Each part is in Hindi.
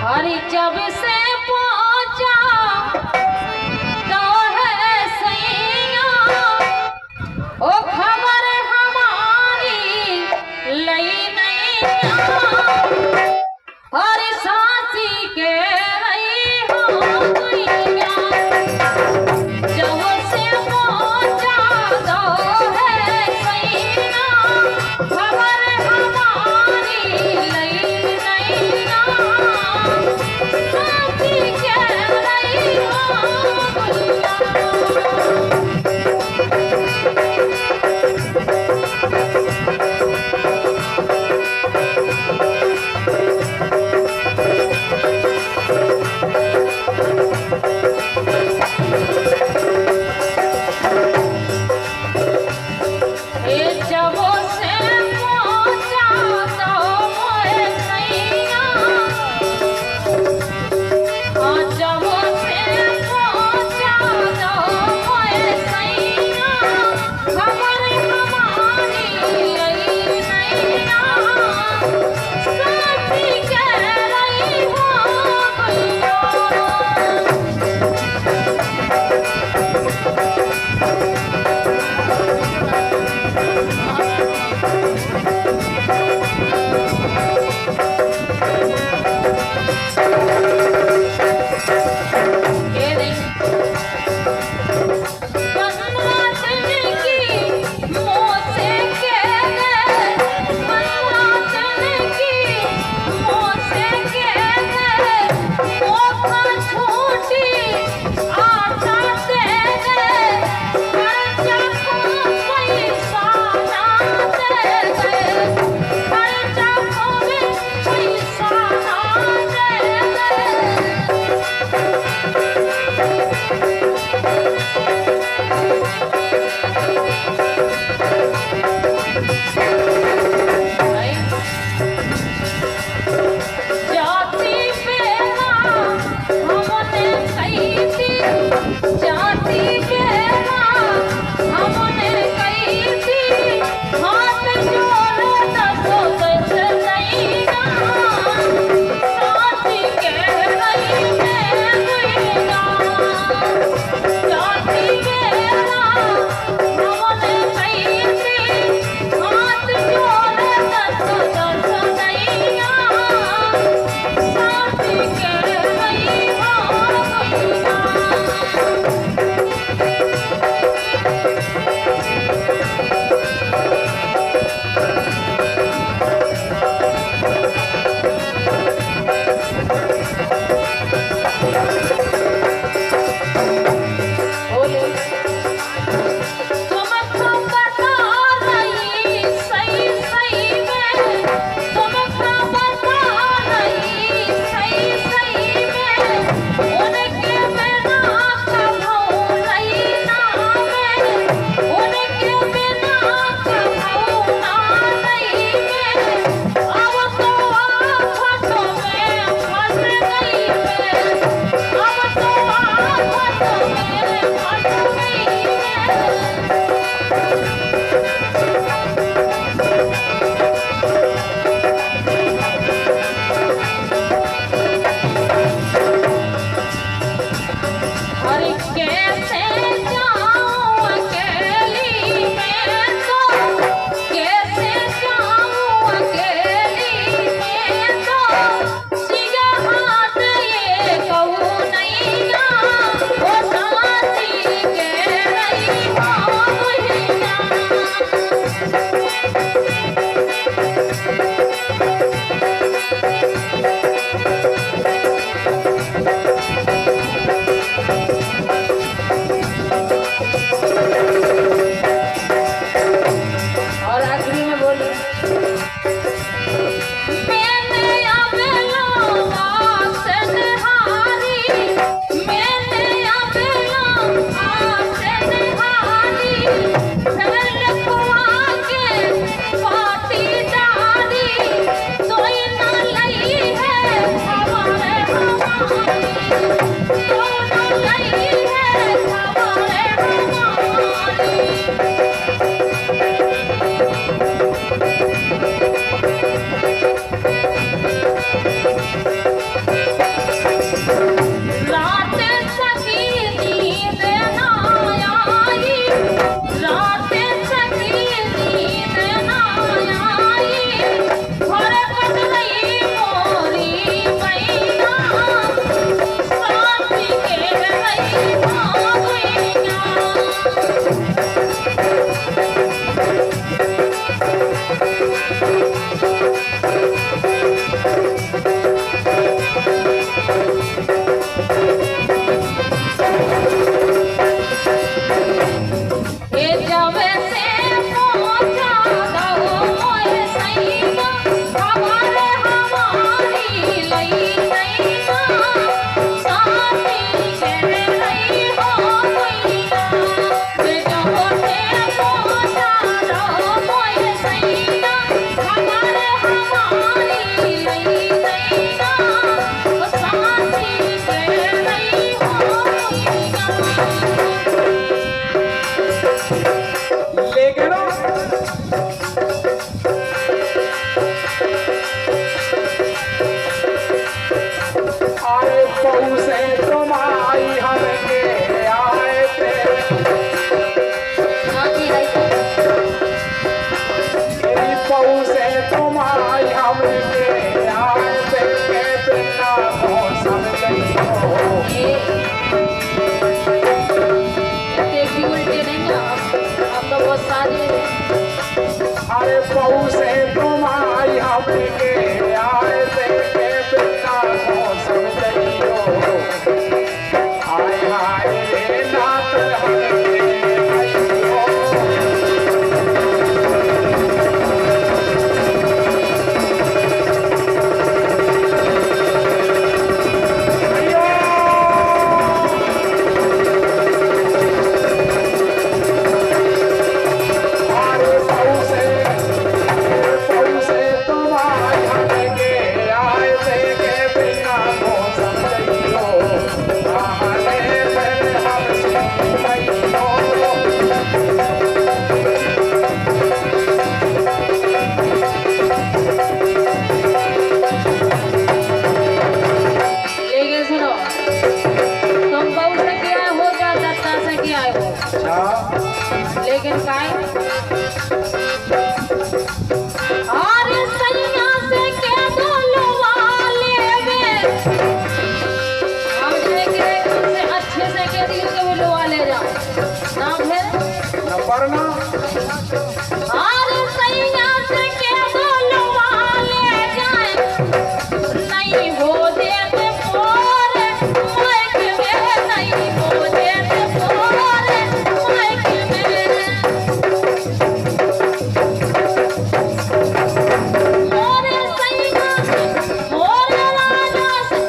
हरी जब से पहुंचा तो है सैया ओ खबर हमारी लई नहीं हरी सासी के रही हो गईया जब से पहुंचा तो है सैया खबर हमारी लई नहीं सासी पऊ से तुम आई हमके आए थे आगे है मेरी पऊ से तुम आई हमके आए थे के बिना मौसम नहीं हो देखी उल्टे नहीं आप तो बहुत सारे अरे पऊ से तुम आई हमके आए थे के बिना मौसम नहीं हो हाय हाय रे नाथ हमके आई हो अरे पऊ से तुम आई हमके आए थे के बिना मौसम नहीं हो हाले फिर हमसे नहीं हो लेकिन सुनो तुम बहुत से क्या हो जा दत्ता से क्या हो अच्छा लेकिन काय अरे सैया से के बोलो वाले वे हम देखे तुमसे अच्छे से के दिल के बोलो वाले जाओ ना फिर नंबर ना अरे सैया से के बोलो वाले जाए नहीं हो देते पोरे माइक में नहीं हो देते पोरे माइक में मोरे सैया मोरे राजा से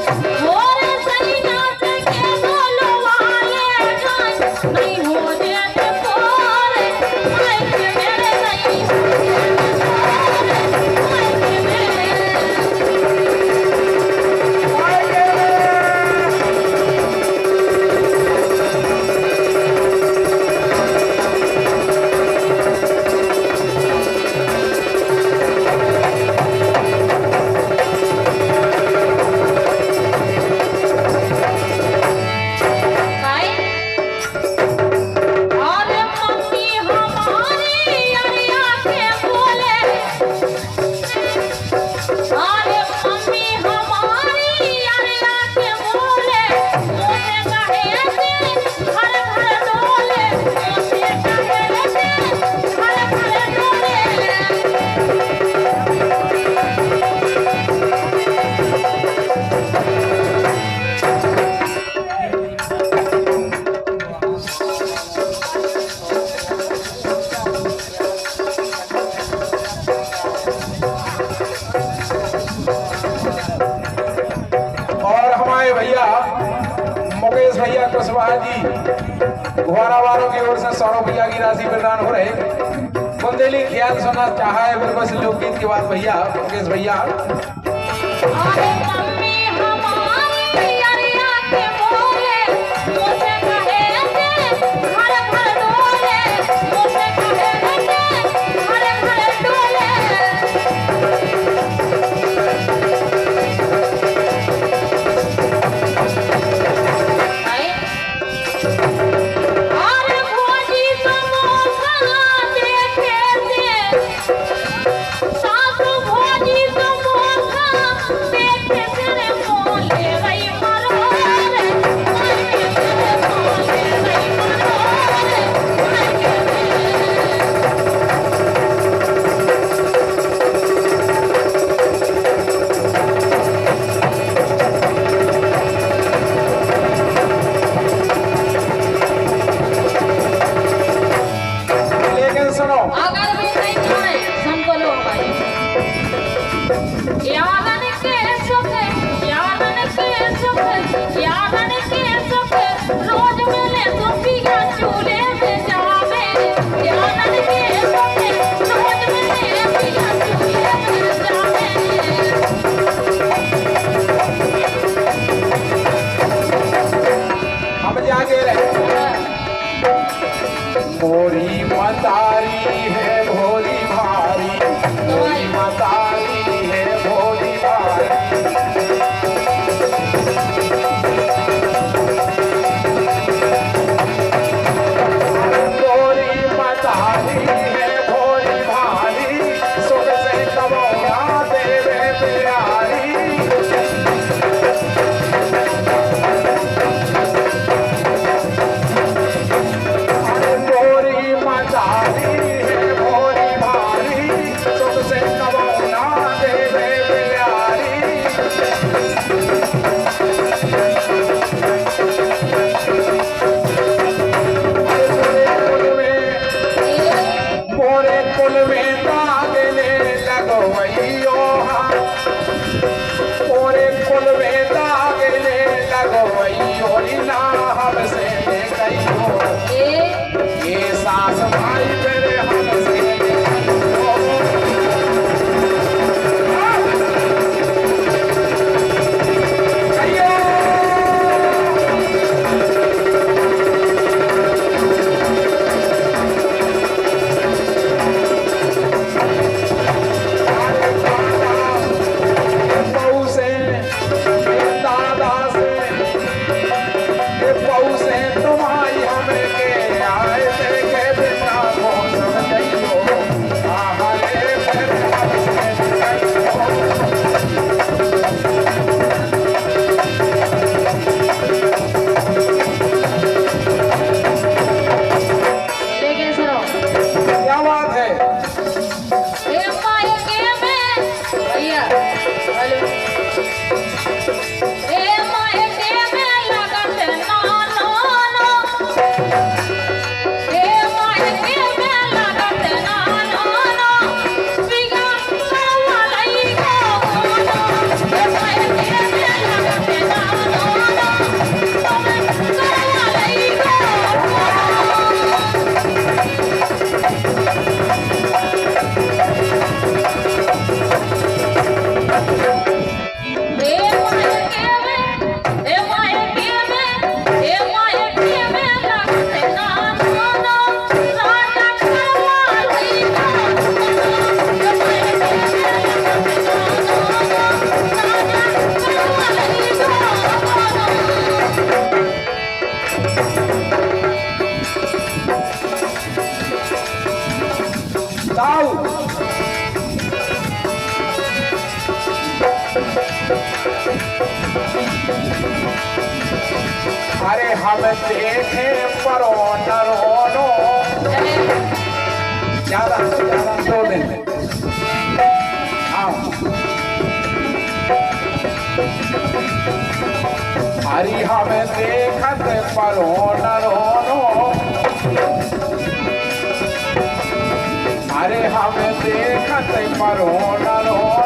मोरे सैया से के बोलो वाले जाए नहीं हो देते पोरे माइक में नहीं हो देते पोरे माइक में काय अरे मम्मी हमारी अरिया के बोले अरे मम्मी हमारी अरिया के बोले मोसे कहे से घर घर डोले मोसे कहे से घर घर डोले और हमारे भैया मुकेश भैया कुशवाहा जी गुहारा वालों की ओर से 100 रुपया की राशि प्रदान हो रहे बुंदेली ख्याल सुनना चाहा है बिल्कुल से लोकगीत के बाद भैया मुकेश भैया अरे मम्मी हमारी अरिया के बोले मोसे कहे से घर घर डोले मोसे कहे से घर घर डोले अरे भोजी समोसा देखे से सासू भोजी समोसा देखे से रे मोले रही मरोरे मायके में मोले रही मरोरे मायके में लेकिन सुनो अगर भी नहीं खाए संकोलो भाई यादन के सुख रोज मिले तो पिया चूल्हे में जावे यादन के सुख रोज मिले पिया चूल्हे में जावे हम जाके रहे मोरी मतारी है भोली भारी मोरी मतारी है भोली भारी अरे हम देखे परो नरोनो ज्यादा 2 दिन हाँ हरी हम देखत परो नरोनो अरे हम देखत परो नरोनो